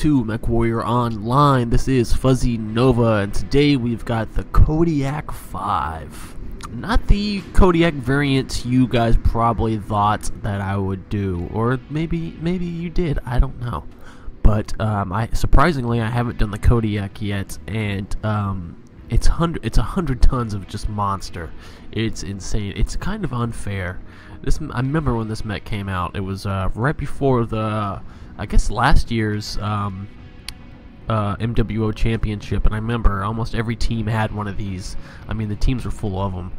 to MechWarrior Online. This is Fuzzy Nova, and today we've got the Kodiak 5. Not the Kodiak variant you guys probably thought that I would do, or maybe you did. I don't know. But surprisingly I haven't done the Kodiak yet, and it's 100 tons of just monster. It's insane. It's kind of unfair. I remember when this mech came out. It was right before the, I guess, last year's MWO Championship, and I remember almost every team had one of these. I mean, the teams were full of them.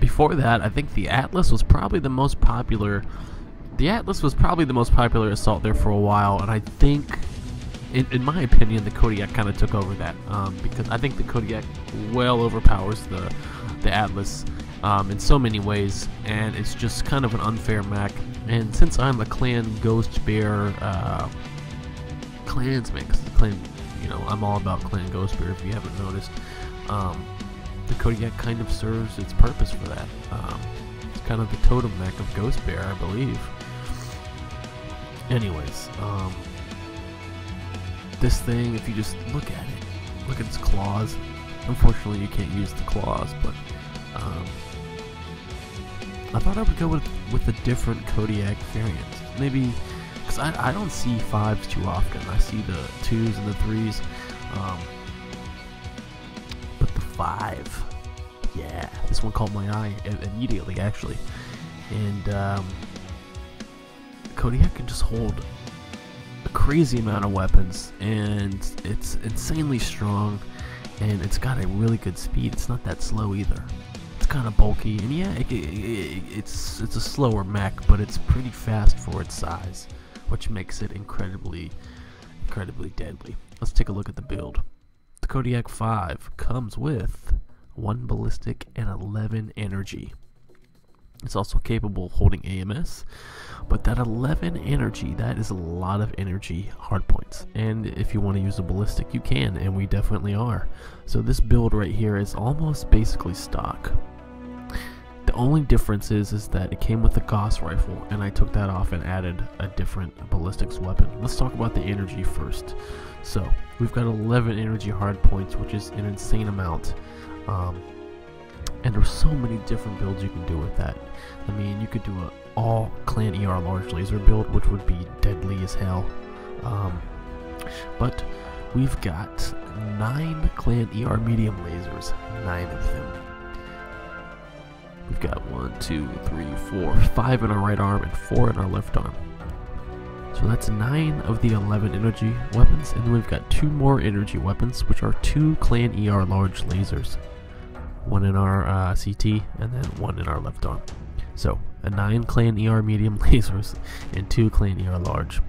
Before that, I think the Atlas was probably the most popular. The Atlas was probably the most popular assault there for a while, and I think, in my opinion, the Kodiak kind of took over that, because I think the Kodiak well overpowers the Atlas in so many ways, and it's just kind of an unfair mech. And since I'm a Clan Ghost Bear clansman, I'm all about Clan Ghost Bear if you haven't noticed, the Kodiak kind of serves its purpose for that. It's kind of the totem mech of Ghost Bear, I believe. Anyways, this thing, if you just look at it, look at its claws. Unfortunately, you can't use the claws, but I thought I would go with a different Kodiak variant. Maybe, because I don't see 5s too often. I see the 2s and the 3s. But the 5, yeah, this one caught my eye immediately, actually. And Kodiak can just hold a crazy amount of weapons, and it's insanely strong, and it's got a really good speed. It's not that slow either. It's kind of bulky, and yeah, it's a slower mech, but it's pretty fast for its size, which makes it incredibly deadly. Let's take a look at the build. The Kodiak 5 comes with 1 ballistic and 11 energy. It's also capable of holding AMS, but that 11 energy, that is a lot of energy hardpoints. And if you want to use a ballistic, you can, and we definitely are. So this build right here is almost basically stock. The only difference is that it came with a Gauss rifle, and I took that off and added a different ballistics weapon. Let's talk about the energy first. So we've got 11 energy hardpoints, which is an insane amount. And there's so many different builds you can do with that. I mean, you could do an all Clan ER large laser build, which would be deadly as hell. But we've got 9 Clan ER medium lasers, 9 of them. We've got 1, 2, 3, 4, 5 in our right arm and 4 in our left arm. So that's 9 of the 11 energy weapons, and then we've got 2 more energy weapons, which are 2 Clan ER large lasers. 1 in our CT, and then 1 in our left arm. So, 9 Clan ER medium lasers and 2 Clan ER large.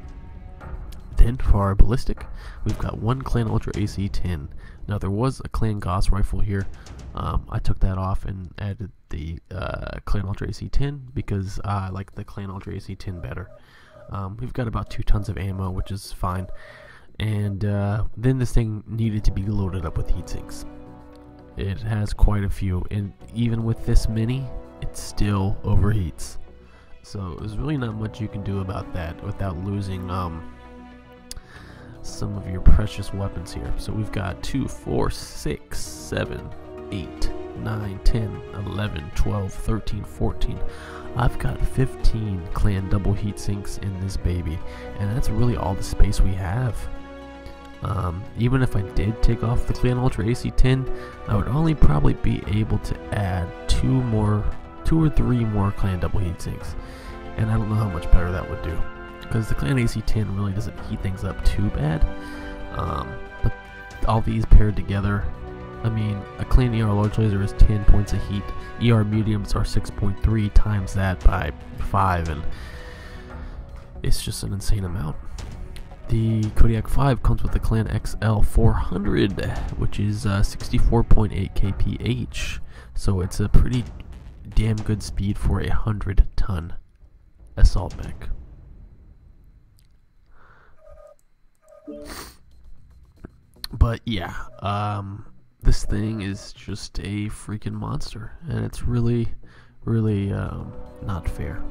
Then, for our ballistic, we've got 1 Clan Ultra AC-10. Now, there was a Clan Gauss rifle here. I took that off and added the Clan Ultra AC-10 because I like the Clan Ultra AC-10 better. We've got about 2 tons of ammo, which is fine. And then this thing needed to be loaded up with heat sinks. It has quite a few, and even with this many, it still overheats. So there's really not much you can do about that without losing some of your precious weapons here. So we've got 2, 4, 6, 7, 8, 9, 10, 11, 12, 13, 14. I've got 15 Clan double heat sinks in this baby, and that's really all the space we have. Even if I did take off the Clan Ultra AC-10, I would only probably be able to add 2 or 3 more Clan double heat sinks, and I don't know how much better that would do, because the Clan AC-10 really doesn't heat things up too bad. But all these paired together, I mean, a Clan ER large laser is 10 points of heat. ER mediums are 6.3 times that by 5, and it's just an insane amount. The Kodiak 5 comes with the Clan XL 400, which is 64.8 kph, so it's a pretty damn good speed for a 100-ton assault mech. But yeah, this thing is just a freaking monster, and it's really not fair.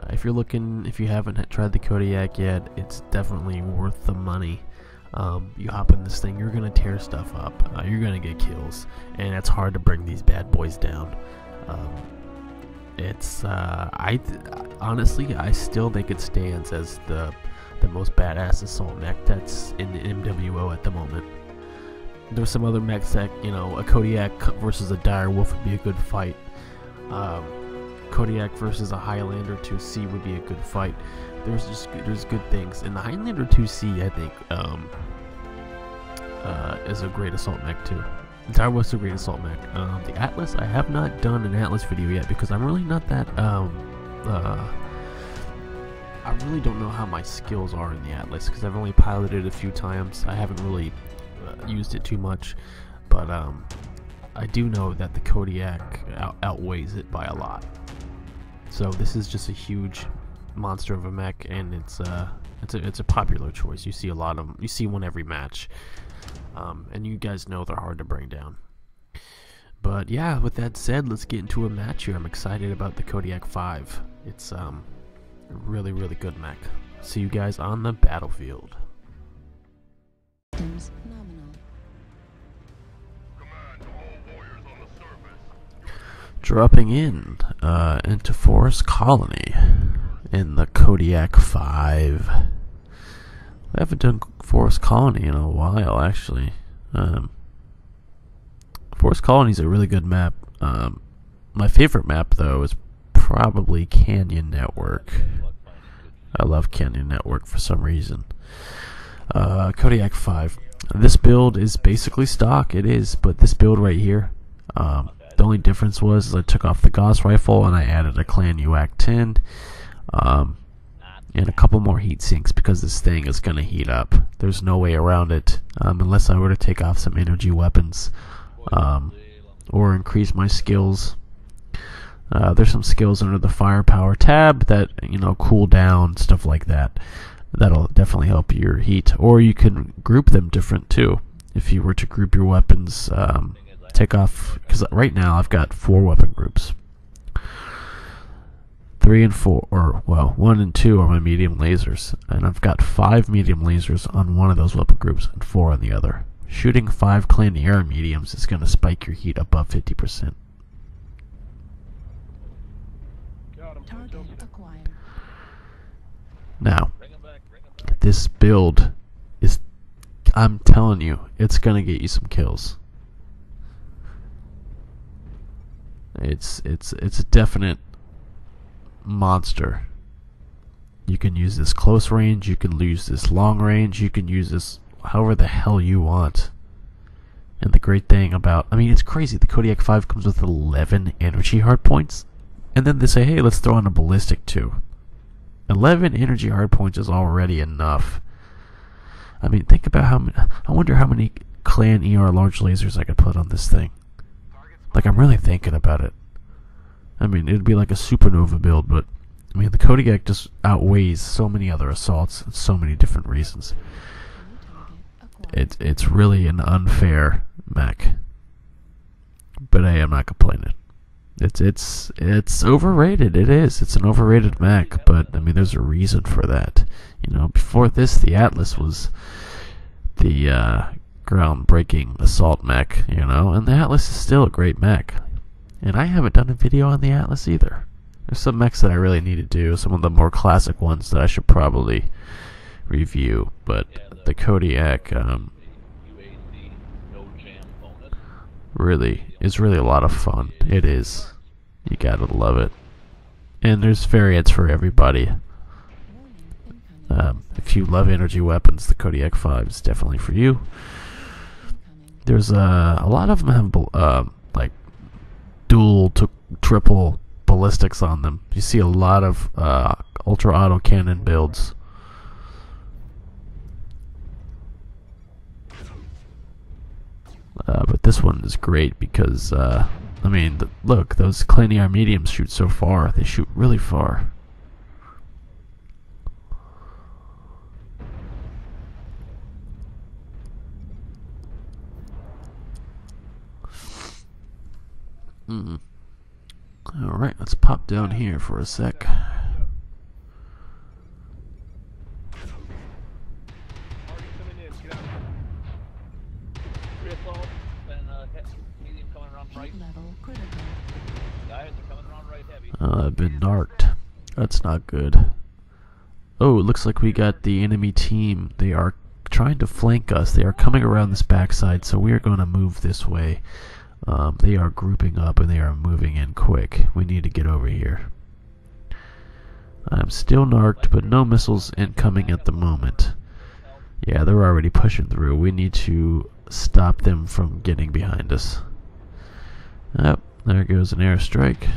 If you're looking, if you haven't tried the Kodiak yet, it's definitely worth the money. You hop in this thing, you're gonna tear stuff up, you're gonna get kills, and it's hard to bring these bad boys down. Honestly, I still think it stands as the most badass assault mech that's in the MWO at the moment. There's some other mechs that, you know, a Kodiak versus a Dire Wolf would be a good fight. Kodiak versus a Highlander 2C would be a good fight. There's good things, and the Highlander 2C I think is a great assault mech too. The Dire Wolf's a great assault mech. The Atlas, I have not done an Atlas video yet because I'm really not that I really don't know how my skills are in the Atlas because I've only piloted it a few times. I haven't really used it too much, but I do know that the Kodiak outweighs it by a lot. So this is just a huge monster of a mech, and it's a popular choice. You see a lot of them. You see one every match, and you guys know they're hard to bring down. But yeah, with that said, let's get into a match here. I'm excited about the Kodiak 5. It's a really good mech. See you guys on the battlefield. Dropping in into Forest Colony in the Kodiak 5. I haven't done Forest Colony in a while, actually. Forest Colony is a really good map. My favorite map, though, is probably Canyon Network. I love Canyon Network for some reason. Kodiak 5. This build is basically stock. It is, but this build right here, the only difference was I took off the Gauss rifle and I added a Clan UAC 10 and a couple more heat sinks because this thing is going to heat up. There's no way around it unless I were to take off some energy weapons or increase my skills. There's some skills under the firepower tab that, you know, cool down, stuff like that. That'll definitely help your heat. Or you can group them different too. If you were to group your weapons, take off, because right now I've got 4 weapon groups. 3 and 4, or well, 1 and 2 are my medium lasers, and I've got 5 medium lasers on one of those weapon groups and 4 on the other. Shooting 5 Clan Air mediums is going to spike your heat above 50%. Now, this build is, I'm telling you, it's going to get you some kills. It's a definite monster. You can use this close range, you can use this long range, you can use this however the hell you want. And the great thing about, I mean, it's crazy, the Kodiak 5 comes with 11 energy hard points, and then they say, hey, let's throw in a ballistic too. 11 energy hard points is already enough. I mean, think about how many, I wonder how many Clan ER large lasers I could put on this thing. Like, I'm really thinking about it. I mean, it'd be like a supernova build, but I mean, the Kodiak just outweighs so many other assaults and so many different reasons. It's really an unfair mech, but hey, I'm not complaining. It's overrated. It is. It's an overrated mech, but I mean, there's a reason for that. You know, before this, the Atlas was the groundbreaking assault mech. You know, and the Atlas is still a great mech. And I haven't done a video on the Atlas either. There's some mechs that I really need to do. Some of the more classic ones that I should probably review. But the Kodiak is really a lot of fun. It is. You gotta love it. And there's variants for everybody. If you love energy weapons, the Kodiak 5 is definitely for you. There's a lot of them have like dual to triple ballistics on them. You see a lot of ultra auto cannon builds. But this one is great because I mean, look, those Clan ER mediums shoot so far. They shoot really far. Alright, let's pop down here for a sec. I've been narked. That's not good. Oh, it looks like we got the enemy team. They are trying to flank us. They are coming around this backside, so we are going to move this way. They are grouping up and they are moving in quick. We need to get over here. I'm still narked, but no missiles incoming at the moment. Yeah, they're already pushing through. We need to stop them from getting behind us. Yep, there goes an airstrike.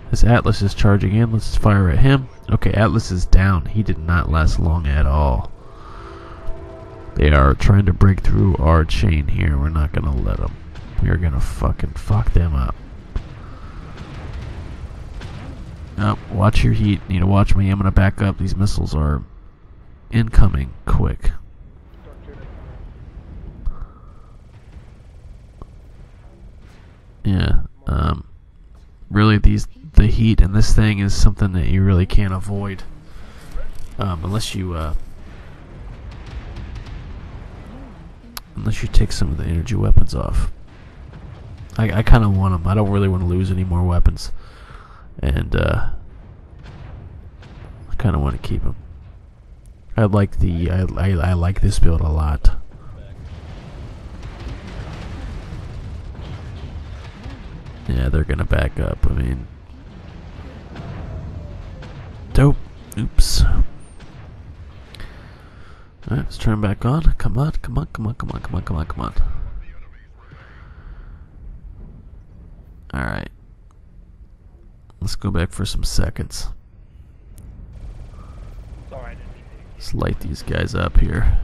This Atlas is charging in. Let's fire at him. Okay, Atlas is down. He did not last long at all. They are trying to break through our chain here. We're not going to let them. We are going to fucking fuck them up. Oh, watch your heat. Need to watch me. I'm going to back up. These missiles are incoming quick. Yeah. Really, the heat in this thing is something that you really can't avoid. Unless you take some of the energy weapons off. I kind of want them. I don't really want to lose any more weapons. And I kind of want to keep them. I like this build a lot. Yeah, they're gonna back up. I mean, dope. Oops. Alright, let's turn back on. Come on, come on, come on, come on, come on, come on, come on. Alright. Let's go back for some seconds. Let's light these guys up here.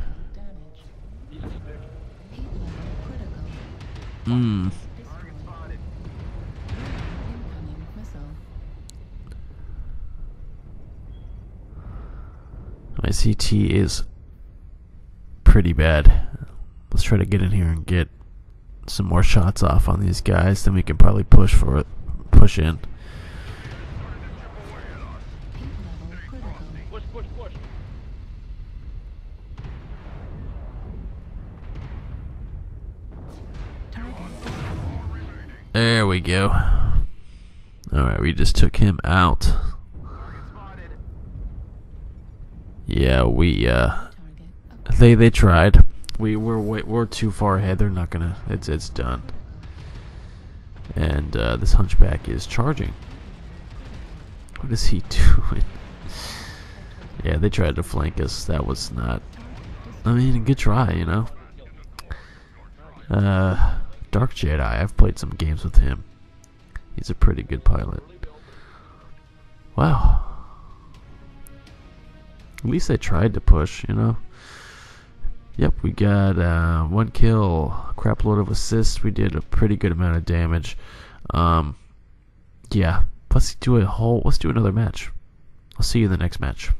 My CT is pretty bad. Let's try to get in here and get some more shots off on these guys. Then we can probably push in. There we go. Alright, we just took him out. Yeah, they tried. We're too far ahead. They're not gonna. It's done. And this hunchback is charging. What is he doing? Yeah, they tried to flank us. That was not. I mean, good try, you know. Dark Jedi. I've played some games with him. He's a pretty good pilot. Wow. At least they tried to push, you know. Yep, we got 1 kill, a crap load of assists. We did a pretty good amount of damage. Yeah, let's do another match. I'll see you in the next match.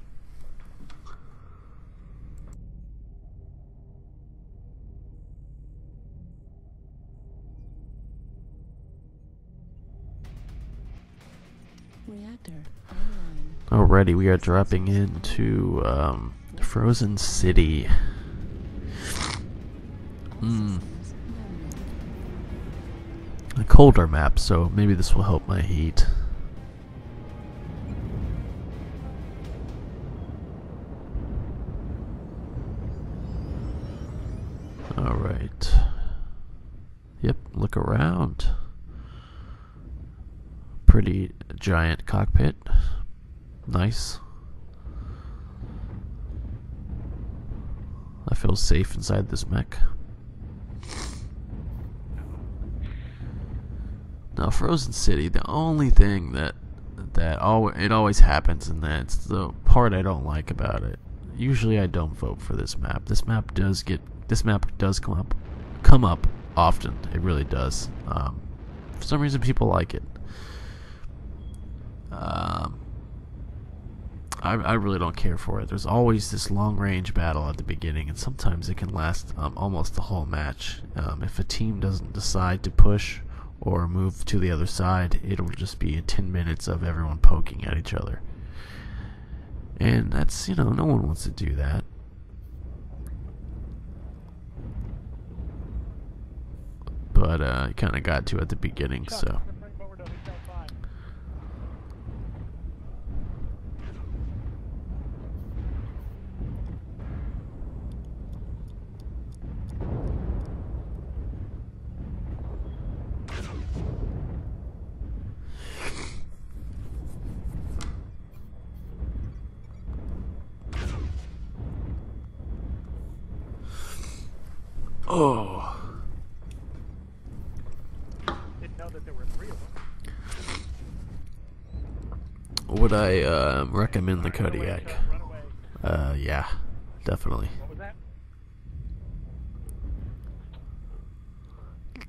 Alrighty, we are dropping into Frozen City. A colder map, so maybe this will help my heat. Alright. Yep, look around. Pretty giant cockpit. Nice. I feel safe inside this mech. Now, Frozen City, the only thing that always happens, and that's the part I don't like about it. Usually, I don't vote for this map. This map does come up often. It really does. For some reason, people like it. I really don't care for it. There's always this long-range battle at the beginning, and sometimes it can last almost the whole match. If a team doesn't decide to push or move to the other side, it'll just be 10 minutes of everyone poking at each other. And that's, no one wants to do that. but I kind of got to at the beginning, so. Oh. Didn't know that there were 3 of them. Would I recommend the Kodiak? Run away. Yeah, definitely. What was that?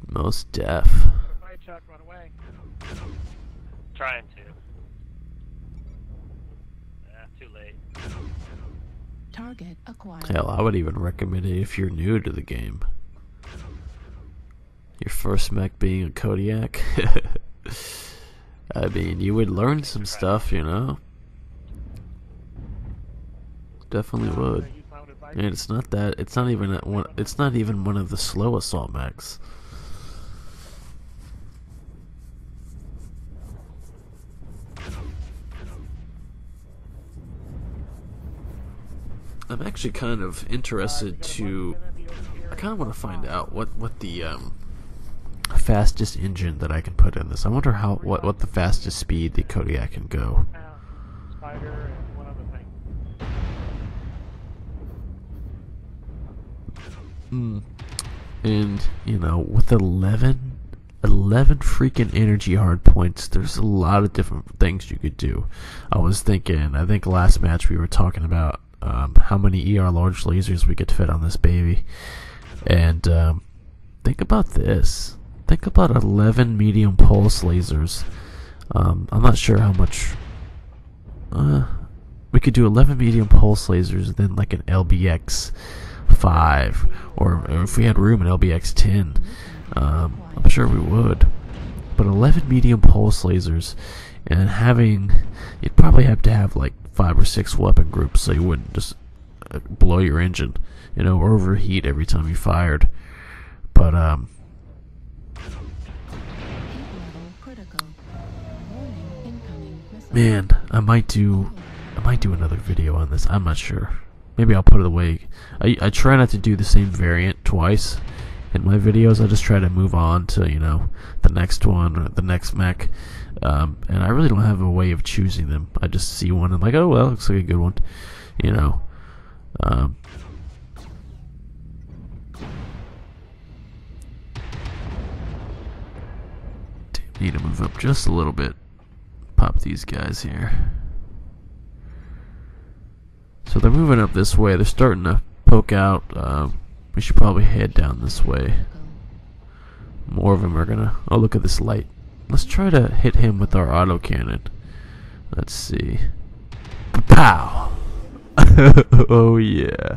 Most deaf. Run away, Chuck. Run away. Trying to. Too late. Target acquired. Hell, I would even recommend it if you're new to the game. Your first mech being a Kodiak. I mean, you would learn some stuff, you know. Definitely would. And it's not that. It's not even one. It's not even one of the slow assault mechs. I'm actually kind of interested to. I kind of want to find out what the fastest engine that I can put in this. I wonder what the fastest speed the Kodiak can go. Spider and one other thing. And you know, with 11 freaking energy hard points, there's a lot of different things you could do. I was thinking. I think last match we were talking about how many ER large lasers we could fit on this baby, and think about this. Think about 11 medium pulse lasers. I'm not sure how much. We could do 11 medium pulse lasers, and then like an LBX 5, or if we had room, an LBX 10. I'm sure we would. But 11 medium pulse lasers, and you'd probably have to have like 5 or 6 weapon groups, so you wouldn't just blow your engine, you know, or overheat every time you fired. But man, I might do another video on this. I'm not sure. Maybe I'll put it away. I try not to do the same variant twice in my videos. I just try to move on to, you know, the next one or the next mech. And I really don't have a way of choosing them. I just see one and I'm like, oh well, looks like a good one, you know. Need to move up just a little bit. Pop these guys here. So they're moving up this way. They're starting to poke out. We should probably head down this way. More of them are gonna. Oh, look at this light. Let's try to hit him with our autocannon. Let's see. Pow! Oh yeah.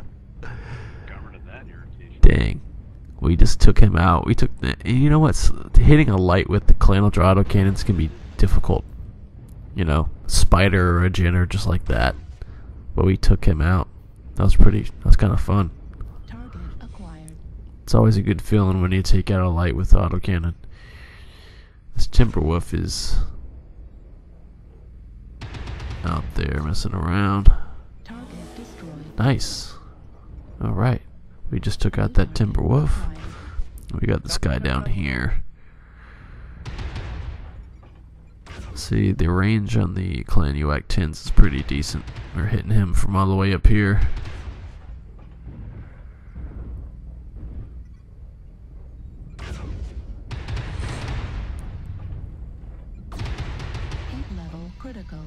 Dang. We just took him out. We took the. And you know what? Hitting a light with the Clanultra autocannons can be difficult. You know, Spider or a Jinner just like that. But we took him out. That was kind of fun. Target acquired. It's always a good feeling when you take out a light with autocannon. This Timberwolf is out there messing around. Target destroyed. Nice. Alright. We just took out that Timberwolf. We got this guy down here. See, the range on the Clan UAC 10s is pretty decent. We're hitting him from all the way up here. Heat level critical.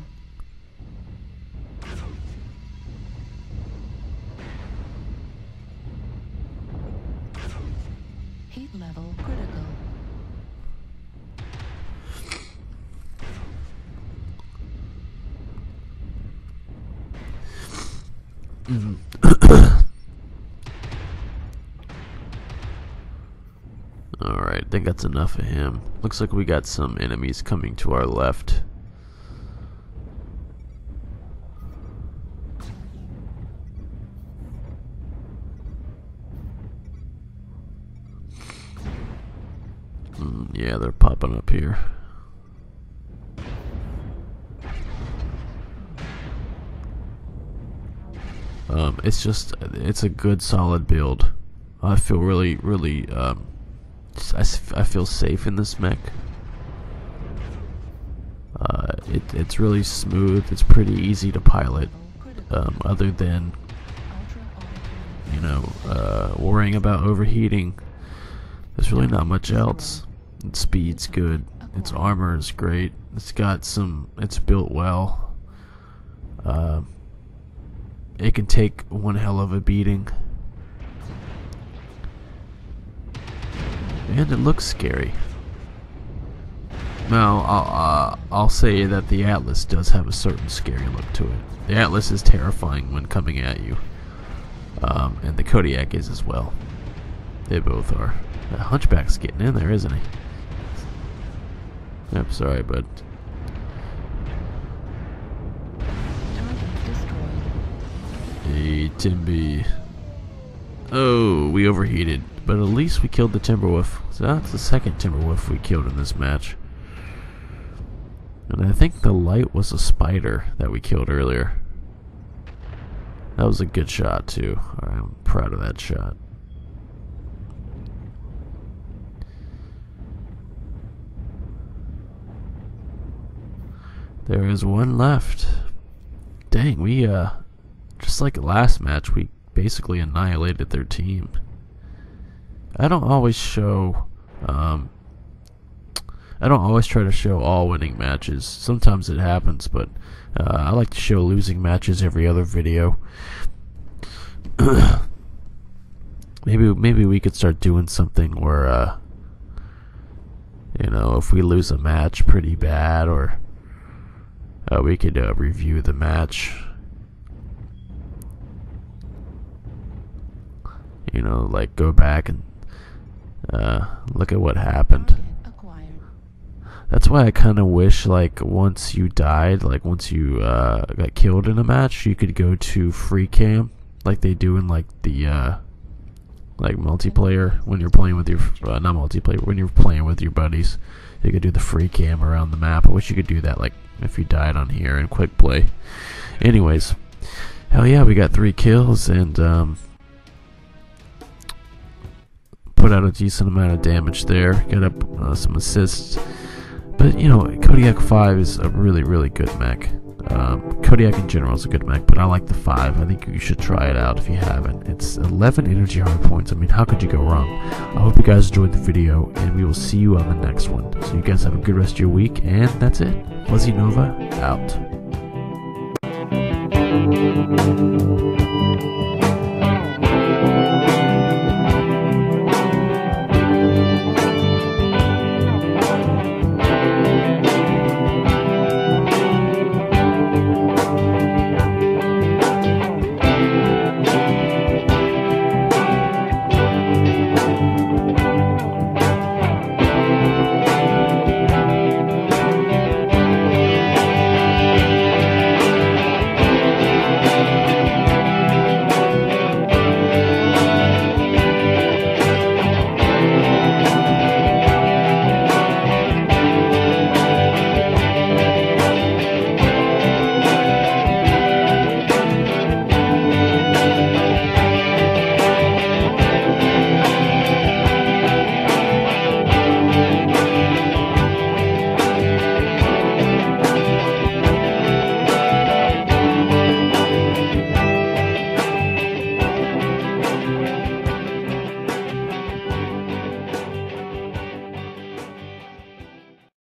Heat level critical. Alright, I think that's enough of him. Looks like we got some enemies coming to our left. Yeah, they're popping up here. It's a good solid build. I feel really I feel safe in this mech. It's really smooth. It's pretty easy to pilot. Other than, you know, worrying about overheating, there's really not much else. Its speed's good. Its armor is great. It's built well. It can take one hell of a beating. And it looks scary. Now, I'll say that the Atlas does have a certain scary look to it. The Atlas is terrifying when coming at you. And the Kodiak is as well. They both are. The Hunchback's getting in there, isn't he? Yep, sorry, bud. Hey, Timby. Oh, we overheated. But at least we killed the Timberwolf. So that's the second Timberwolf we killed in this match. And I think the light was a spider that we killed earlier. That was a good shot too. Alright, I'm proud of that shot. There is one left. Dang, we just like the last match, we basically annihilated their team. I don't always try to show all winning matches. Sometimes it happens, but I like to show losing matches every other video. Maybe we could start doing something where you know, if we lose a match pretty bad, or we could review the match. You know, like go back and look at what happened. That's why I kind of wish, like, once you died, like once you got killed in a match, you could go to free cam, like they do in like the like multiplayer when you're playing with your not multiplayer, when you're playing with your buddies. You could do the free cam around the map. I wish you could do that, like if you died on here in quick play. Anyways, hell yeah, we got 3 kills and put out a decent amount of damage there. Got up some assists. But, you know, Kodiak 5 is a really good mech. Kodiak in general is a good mech, but I like the 5. I think you should try it out if you haven't. It's 11 energy hard points. I mean, how could you go wrong? I hope you guys enjoyed the video, and we will see you on the next one. So you guys have a good rest of your week, and that's it. Fuzzy Nova, out.